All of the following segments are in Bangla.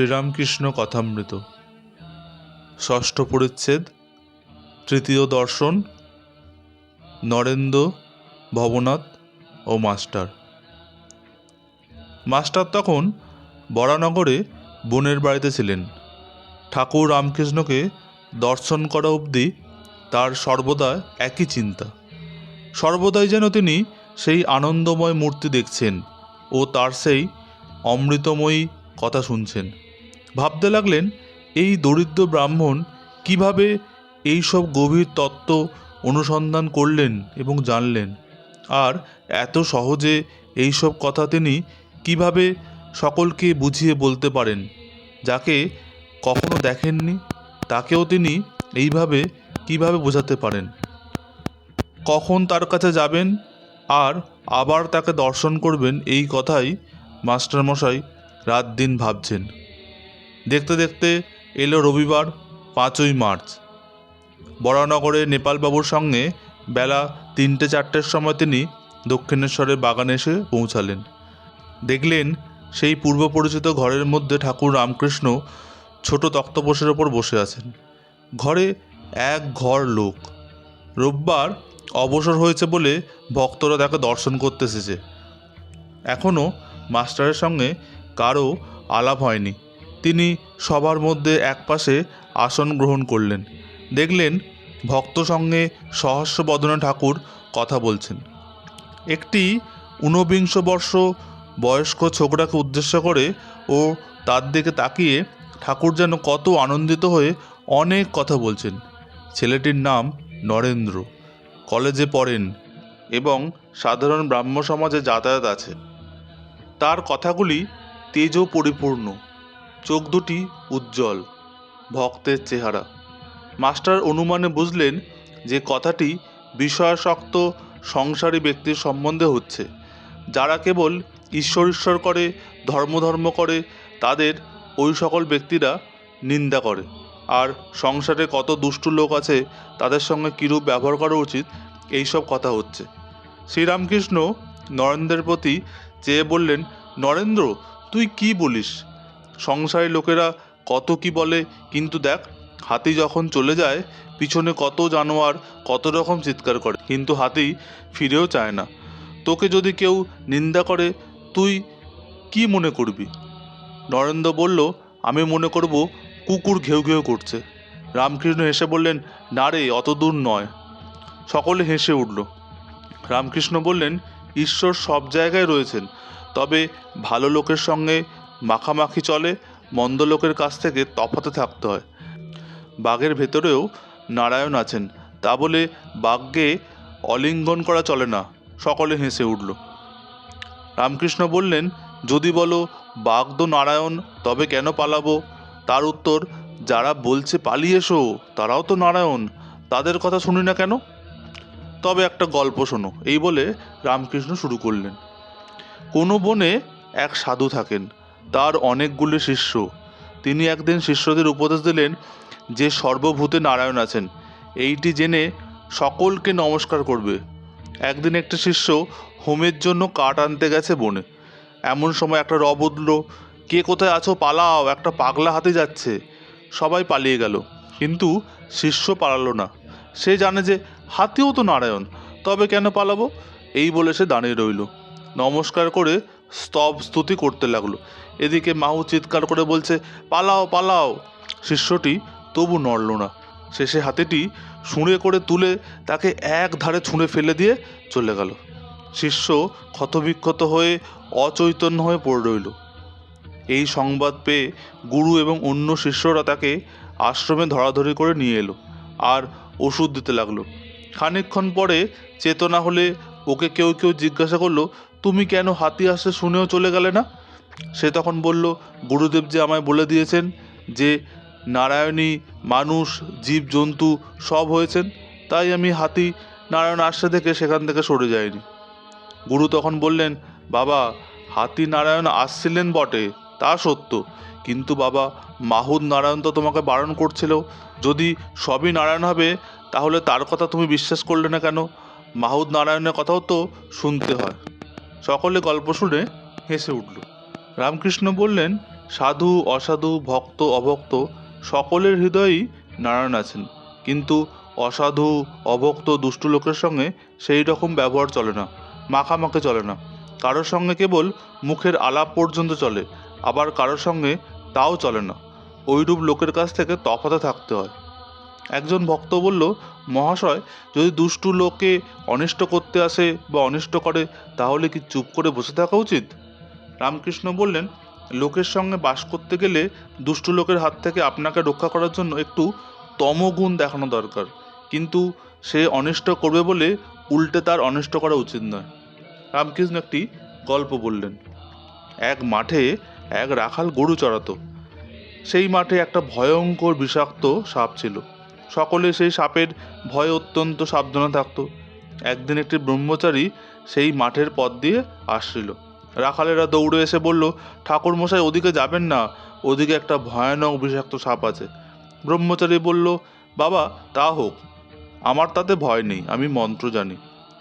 শ্রীরামকৃষ্ণ কথামৃত ষষ্ঠ পরিচ্ছেদ তৃতীয় দর্শন নরেন্দ্র, ভবনাথ ও মাস্টার। মাস্টার তখন বরানগরে বোনের বাড়িতে ছিলেন। ঠাকুর রামকৃষ্ণকে দর্শন করা অবধি তার সর্বদা একই চিন্তা। সর্বদাই যেন তিনি সেই আনন্দময় মূর্তি দেখছেন ও তার সেই অমৃতময়ী কথা শুনছেন। ভাবতে লাগলেন, এই দরিদ্র ব্রাহ্মণ কিভাবে এই সব গভীর তত্ত্ব অনুসন্ধান করলেন এবং জানলেন, আর এত সহজে এই সব কথা তিনি কিভাবে সকলকে বুঝিয়ে বলতে পারেন। যাকে কখনো দেখেননি তাকেও তিনি এইভাবে কিভাবে বোঝাতে পারেন। কখন তার কাছে যাবেন আর আবার তাকে দর্শন করবেন, এই কথাই মাস্টারমশাই রাত দিন ভাবছেন। দেখতে দেখতে এলো রবিবার 5ই মার্চ। বরানগরে নেপালবাবুর সঙ্গে বেলা 3-4টের সময় তিনি দক্ষিণেশ্বরের বাগানে এসে পৌঁছালেন। দেখলেন সেই পূর্ব পরিচিত ঘরের মধ্যে ঠাকুর রামকৃষ্ণ ছোট তক্তপোষের ওপর বসে আছেন। ঘরে এক ঘর লোক। রোববার অবসর হয়েছে বলে ভক্তরা তাকে দর্শন করতে এসেছে। এখনও মাস্টারের সঙ্গে কারও আলাপ হয়নি। তিনি সবার মধ্যে একপাশে আসন গ্রহণ করলেন। দেখলেন ভক্ত সঙ্গে সহস্র বদনে ঠাকুর কথা বলছেন। একটি 49 বর্ষ বয়স্ক ছোকরাকে উদ্দেশ্য করে ও তার দিকে তাকিয়ে ঠাকুর যেন কত আনন্দিত হয়ে অনেক কথা বলছেন। ছেলেটির নাম নরেন্দ্র, কলেজে পড়েন এবং সাধারণ ব্রাহ্ম সমাজে যাতায়াত আছে। তার কথাগুলি তেজও পরিপূর্ণ, চোখ দুটি উজ্জ্বল, ভক্তের চেহারা। মাস্টার অনুমানে বুঝলেন যে কথাটি বিষয়াসক্ত সংসারী ব্যক্তির সম্বন্ধে হচ্ছে। যারা কেবল ঈশ্বর ঈশ্বর করে, ধর্ম ধর্ম করে, তাদের ওই সকল ব্যক্তিরা নিন্দা করে। আর সংসারে কত দুষ্টু লোক আছে, তাদের সঙ্গে কীরূপ ব্যবহার করা উচিত, এইসব কথা হচ্ছে। শ্রীরামকৃষ্ণ নরেন্দ্রের প্রতি চেয়ে বললেন, নরেন্দ্র, তুই কি বলিস? সংসারী লোকেরা কত কি বলে, কিন্তু দেখ, হাতি যখন চলে যায় পিছনে কত জানোয়ার কত রকম চিৎকার করে, কিন্তু হাতি ফিরেও চায় না। তোকে যদি কেউ নিন্দা করে তুই কি মনে করবি? নরেন্দ্র বলল, আমি মনে করব কুকুর ঘেউ ঘেউ করছে। রামকৃষ্ণ হেসে বললেন, না রে, অত দূর নয়। সকলে হেসে উঠল। রামকৃষ্ণ বললেন, ঈশ্বর সব জায়গায় রয়েছেন, তবে ভালো লোকের সঙ্গে মাখামাখি চলে, মন্দ লোকের কাছ থেকে তফাতে থাকতে হয়। বাঘের ভেতরেও নারায়ণ আছেন, তা বলে বাঘকে অলিঙ্গন করা চলে না। সকলে হেসে উঠল। রামকৃষ্ণ বললেন, যদি বলো বাঘ তো নারায়ণ, তবে কেন পালাবো? তার উত্তর, যারা বলছে পালিয়ে এসো তারাও তো নারায়ণ, তাদের কথা শুনি না কেন? তবে একটা গল্প শোনো, এই বলে রামকৃষ্ণ শুরু করলেন। কোনো বনে এক সাধু থাকেন, তার অনেকগুলি শিষ্য। তিনি একদিন শিষ্যদের উপদেশ দিলেন যে সর্বভূতে নারায়ণ আছেন, এইটি জেনে সকলকে নমস্কার করবে। একদিন একটি শিষ্য হোমের জন্য কাঠ আনতে গেছে বনে। এমন সময় একটা রব উঠল, কে কোথায় আছো, পালাও, একটা পাগলা হাতি যাচ্ছে। সবাই পালিয়ে গেল, কিন্তু শিষ্য পালালো না। সে জানে যে হাতিও তো নারায়ণ, তবে কেন পালাবো? এই বলে সে দাঁড়িয়ে রইল, নমস্কার করে স্তব স্তুতি করতে লাগলো। এদিকে মাহু চিৎকার করে বলছে, পালাও পালাও। শিষ্যটি তবু নড়ল না। শেষে হাতিটি শুঁড়ে করে তুলে তাকে এক ধারে ছুঁড়ে ফেলে দিয়ে চলে গেল। শিষ্য ক্ষতবিক্ষত হয়ে অচৈতন্য হয়ে পড়ে রইল। এই সংবাদ পেয়ে গুরু এবং অন্য শিষ্যরা তাকে আশ্রমে ধরাধরি করে নিয়ে এলো আর ওষুধ দিতে লাগলো। খানিকক্ষণ পরে চেতনা হলে ওকে কেউ কেউ জিজ্ঞাসা করলো, তুমি কেন হাতি আসতে শুনেও চলে গেলে না? সে তখন বলল, গুরুদেব যে আমায় বলে দিয়েছেন যে নারায়ণী মানুষ জীব জন্তু সব হয়েছেন, তাই আমি হাতি নারায়ণ আসছে দেখে সেখান থেকে সরে যাইনি। গুরু তখন বললেন, বাবা, হাতি নারায়ণ আসছিলেন বটে, তা সত্য, কিন্তু বাবা, মাহুত নারায়ণ তো তোমাকে বারণ করছিল। যদি সবই নারায়ণ হবে তাহলে তার কথা তুমি বিশ্বাস করলে না কেন? মাহুত নারায়ণের কথাও তো শুনতে হয়। সকলে গল্প শুনে হেসে উঠল। রামকৃষ্ণ বললেন, সাধু অসাধু, ভক্ত অভক্ত সকলের হৃদয়েই নারায়ণ আছেন, কিন্তু অসাধু অভক্ত দুষ্টু লোকের সঙ্গে সেই রকম ব্যবহার চলে না, মাখামাখি চলে না। কারোর সঙ্গে কেবল মুখের আলাপ পর্যন্ত চলে, আবার কারোর সঙ্গে তাও চলে না। ওইরূপ লোকের কাছ থেকে তফাতে থাকতে হয়। একজন ভক্ত বলল, মহাশয়, যদি দুষ্টু লোকে অনিষ্ট করতে আসে বা অনিষ্ট করে, তাহলে কি চুপ করে বসে থাকা উচিত? রামকৃষ্ণ বললেন, লোকের সঙ্গে বাস করতে গেলে দুষ্টু লোকের হাত থেকে আপনাকে রক্ষা করার জন্য একটু তমগুণ দেখানো দরকার, কিন্তু সে অনিষ্ট করবে বলে উল্টে তার অনিষ্ট করা উচিত নয়। রামকৃষ্ণ একটি গল্প বললেন। এক মাঠে এক রাখাল গরু চড়াতো। সেই মাঠে একটা ভয়ঙ্কর বিষাক্ত সাপ ছিল। সকলে সেই সাপের ভয়ে অত্যন্ত সাবধানে থাকত। একদিন একটি ব্রহ্মচারী সেই মাঠের পথ দিয়ে আসছিল। রাখালেরা দৌড়ে এসে বলল, ঠাকুরমশাই, ওদিকে যাবেন না, ওদিকে একটা ভয়ানক বিষাক্ত সাপ আছে। ব্রহ্মচারী বলল, বাবা, তা হোক, আমার তাতে ভয় নেই, আমি মন্ত্র জানি।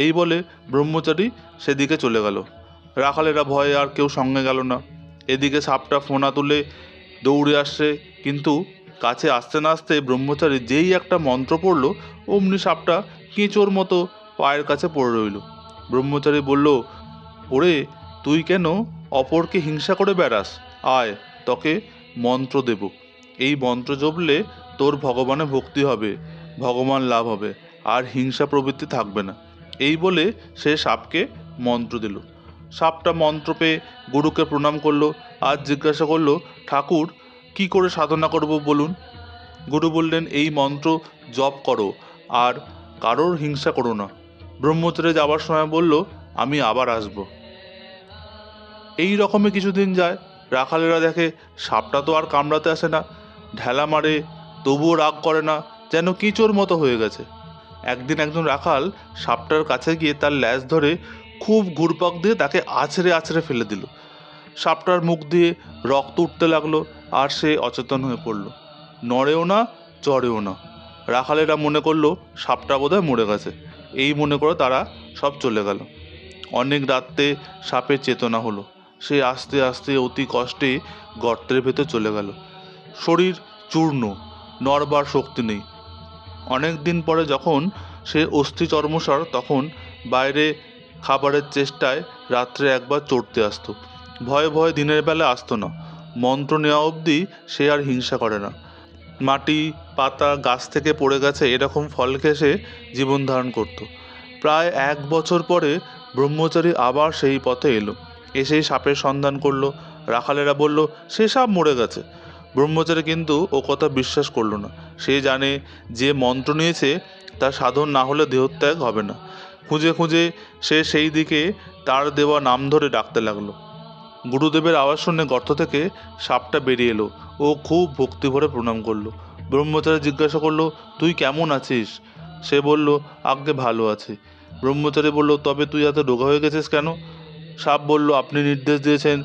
এই বলে ব্রহ্মচারী সেদিকে চলে গেল। রাখালেরা ভয়ে আর কেউ সঙ্গে গেল না। এদিকে সাপটা ফোনা তুলে দৌড়ে আসছে, কিন্তু কাছে আসতে না আসতে ব্রহ্মচারী যেই একটা মন্ত্র পড়ল, অমনি সাপটা কেঁচোর মতো পায়ের কাছে পড়ে রইল। ব্রহ্মচারী বলল, ওরে, তুই কেন অপরকে হিংসা করে বেড়াস? আয়, তোকে মন্ত্র দেব। এই মন্ত্র জপলে তোর ভগবানে ভক্তি হবে, ভগবান লাভ হবে, আর হিংসা প্রবৃত্তি থাকবে না। এই বলে সে সাপকে মন্ত্র দিল। সাপটা মন্ত্র পেয়ে গুরুকে প্রণাম করলো, আর জিজ্ঞাসা করলো, ঠাকুর, কি করে সাধনা করব বলুন? গুরু বললেন, এই মন্ত্র জপ করো, আর কারোর হিংসা করো না। ব্রহ্মচারী যাবার সময় বলল, আমি আবার আসব। এই রকমই কিছুদিন যায়। রাখালেরা দেখে সাপটা তো আর কামড়াতে আসে না, ঢেলা মারে, তবুও রাগ করে না, যেন কিচোর মতো হয়ে গেছে। একদিন একজন রাখাল সাপটার কাছে গিয়ে তার ল্যাজ ধরে খুব ঘুরপাক দিয়ে তাকে আছড়ে আছড়ে ফেলে দিল। সাপটার মুখ দিয়ে রক্ত উঠতে লাগলো, আর সে অচেতন হয়ে পড়ল, নড়েও না, চড়েও না। রাখালেরা মনে করলো সাপটা বোধহয় মরে গেছে। এই মনে করে তারা সব চলে গেল। অনেক রাত্রে সাপের চেতনা হলো। সে আস্তে আস্তে অতি কষ্টে গর্তের ভেতর চলে গেল। শরীর চূর্ণ, নড়বার শক্তি নেই। অনেক দিন পরে যখন সে অস্থি চর্মসার, তখন বাইরে খাবারের চেষ্টায় রাত্রে একবার চড়তে আসতো। ভয়ে ভয়ে দিনের বেলা আসতো না। মন্ত্র নেওয়া অবধি সে আর হিংসা করে না। মাটি, পাতা, গাছ থেকে পড়ে গেছে এরকম ফল খেয়ে সে জীবন ধারণ করত। প্রায় 1 বছর পরে ব্রহ্মচারী আবার সেই পথে এলো, এসেই সাপের সন্ধান করলো। রাখালেরা বলল, সে সাপ মরে গেছে। ব্রহ্মচারী কিন্তু ও কথা বিশ্বাস করলো না। সে জানে যে মন্ত্র নিয়েছে তার সাধন না হলে দেহত্যাগ হবে না। খুঁজে খুঁজে সে সেই দিকে তার দেওয়া নাম ধরে ডাকতে লাগলো। গুরুদেবের আওয়াজ শুনে গর্ত থেকে সাপটা বেরিয়ে এলো। ও খুব ভক্তি ভরে প্রণাম করলো। ব্রহ্মচারী জিজ্ঞাসা করলো, তুই কেমন আছিস? সে বলল, আজ্ঞে ভালো আছি। ব্রহ্মচারী বলল, তবে তুই এত রোগা হয়ে গেছিস কেন? সাপ বলল, আপনি নির্দেশ দিয়েছেন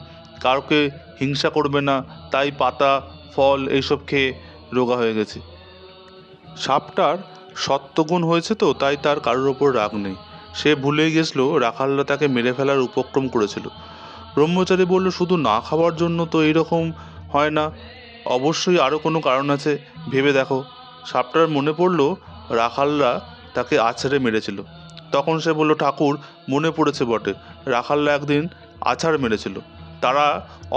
কাউকে হিংসা করবে না, তাই পাতা, ফল এইসব খেয়ে রোগা হয়ে গেছি। সাপটার সত্যগুণ হয়েছে তো, তাই তার কারোর ওপর রাগ নেই। সে ভুলে গেছিল রাখালরা তাকে মেরে ফেলার উপক্রম করেছিল। ব্রহ্মচারী বলল, শুধু না খাওয়ার জন্য তো এইরকম হয় না, অবশ্যই আরও কোনো কারণ আছে, ভেবে দেখো। সাপটার মনে পড়ল রাখালরা তাকে আছাড়ে মেরেছিল। তখন সে বলল, ঠাকুর, মনে পড়েছে বটে, রাখালরা একদিন আছাড় মেরেছিল। তারা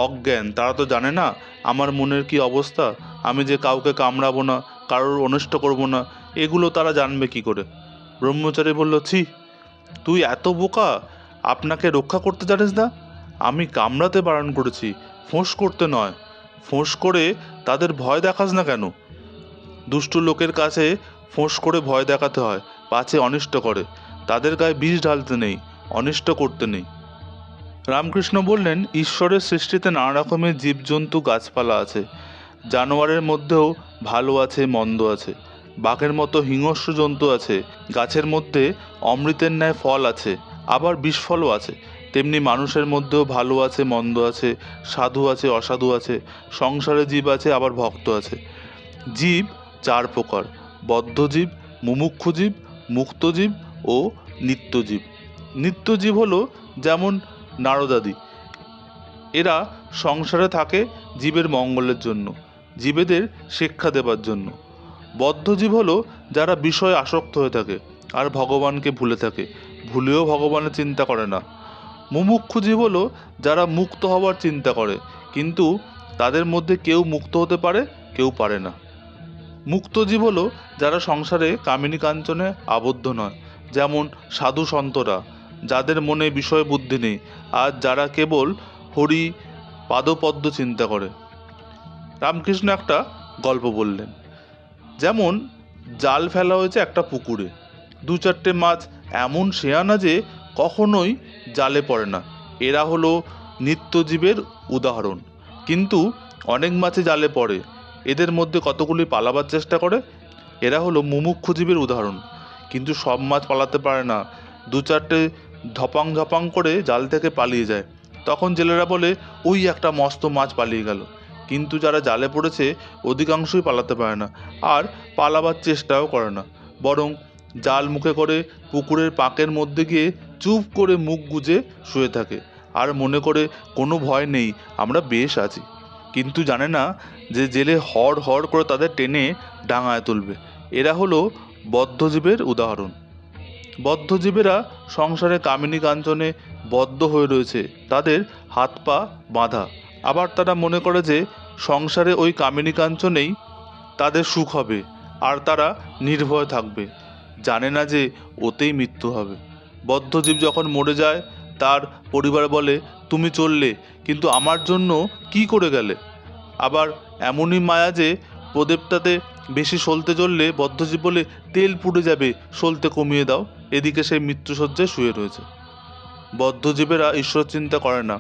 অজ্ঞান, তারা তো জানে না আমার মনের কি অবস্থা, আমি যে কাউকে কামড়াবো না, কারোর অনিষ্ট করব না, এগুলো তারা জানবে কি করে? ব্রহ্মচারী বলল, ছি, তুই এত বোকা, আপনাকে রক্ষা করতে জানিস না? আমি কামড়াতে বারণ করেছি, ফোঁস করতে নয়। ফোঁস করে তাদের ভয় দেখাস না কেন? দুষ্টু লোকের কাছে ফোঁস করে ভয় দেখাতে হয়, পাছে অনিষ্ট করে। তাদের গায়ে বিষ ঢালতে নেই, অনিষ্ট করতে নেই। রামকৃষ্ণ বললেন, ঈশ্বরের সৃষ্টিতে নানা রকমের জীবজন্তু, গাছপালা আছে। জানোয়ারের মধ্যেও ভালো আছে, মন্দ আছে। বাঘের মতো হিংস্র জন্তু আছে। গাছের মধ্যে অমৃতের ন্যায় ফল আছে, আবার বিষফলও আছে। তেমনি মানুষের মধ্যেও ভালো আছে, মন্দ আছে, সাধু আছে, অসাধু আছে, সংসারে জীব আছে, আবার ভক্ত আছে। জীব 4 প্রকার: বদ্ধজীব, মুমুক্ষুজীব, মুক্তজীব ও নিত্যজীব। নিত্যজীব হলো যেমন নারদাদি, এরা সংসারে থাকে জীবের মঙ্গলের জন্য, জীবেদের শিক্ষা দেবার জন্য। বদ্ধজীব হলো যারা বিষয়ে আসক্ত হয়ে থাকে আর ভগবানকে ভুলে থাকে, ভুলেও ভগবানের চিন্তা করে না। মুমুক্ষু জীব হলো যারা মুক্ত হওয়ার চিন্তা করে, কিন্তু তাদের মধ্যে কেউ মুক্ত হতে পারে, কেউ পারে না। মুক্তজীব হলো যারা সংসারে কামিনী কাঞ্চনে আবদ্ধ নয়, যেমন সাধু সন্তরা, যাদের মনে বিষয় বুদ্ধি নেই আর যারা কেবল হরি পাদপদ্ম চিন্তা করে। রামকৃষ্ণ একটা গল্প বললেন। যেমন জাল ফেলা হয়েছে একটা পুকুরে, দু চারটে মাছ এমন শেয়ানা যে কখনোই জালে পড়ে না, এরা হলো নিত্যজীবের উদাহরণ। কিন্তু অনেক মাছে জালে পড়ে, এদের মধ্যে কতগুলি পালাবার চেষ্টা করে, এরা হলো মুমুক্ষু জীবের উদাহরণ। কিন্তু সব মাছ পালাতে পারে না, দু চারটে ধপাং ধপাং করে জাল থেকে পালিয়ে যায়। তখন জেলেরা বলে, ওই একটা মস্ত মাছ পালিয়ে গেল। কিন্তু যারা জালে পড়েছে অধিকাংশই পালাতে পারে না, আর পালাবার চেষ্টাও করে না, বরং জাল মুখে করে পুকুরের পাঁকের মধ্যে গিয়ে চুপ করে মুখ গুজে শুয়ে থাকে আর মনে করে কোনো ভয় নেই, আমরা বেশ আছি। কিন্তু জানে না যে জেলে হড় হড় করে তাদের টেনে ডাঙায় তুলবে। এরা হলো বদ্ধজীবের উদাহরণ। বদ্ধজীবেরা সংসারে কামিনী কাঞ্চনে বদ্ধ হয়ে রয়েছে, তাদের হাত পা বাঁধা। আবার তারা মনে করে যে সংসারে ওই কামিনী কাঞ্চনেই তাদের সুখ হবে আর তারা নির্ভয় থাকবে, জানে না যে ওতেই মৃত্যু হবে। বদ্ধজীব যখন মরে যায় তার পরিবার বলে, তুমি চললে, কিন্তু আমার জন্য কি করে গেলে? আবার এমনই মায়া যে প্রদীপটাতে বেশি সলতে চললে বদ্ধজীব বলে, তেল পুড়ে যাবে, সলতে কমিয়ে দাও। এদিকে সেই মৃত্যুসজ্জায় শুয়ে রয়েছে। বদ্ধজীবেরা ঈশ্বর চিন্তা করে না,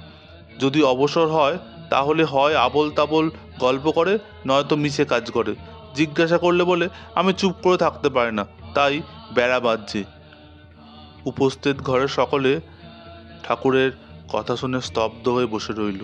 যদি অবসর হয় তাহলে হয় আবোল তাবোল গল্প করে, নয়তো মিছে কাজ করে। জিজ্ঞাসা করলে বলে, আমি চুপ করে থাকতে পারি না, তাই বেড়া বাজছে। উপস্থিত ঘরের সকলে ঠাকুরের কথা শুনে স্তব্ধ হয়ে বসে রইল।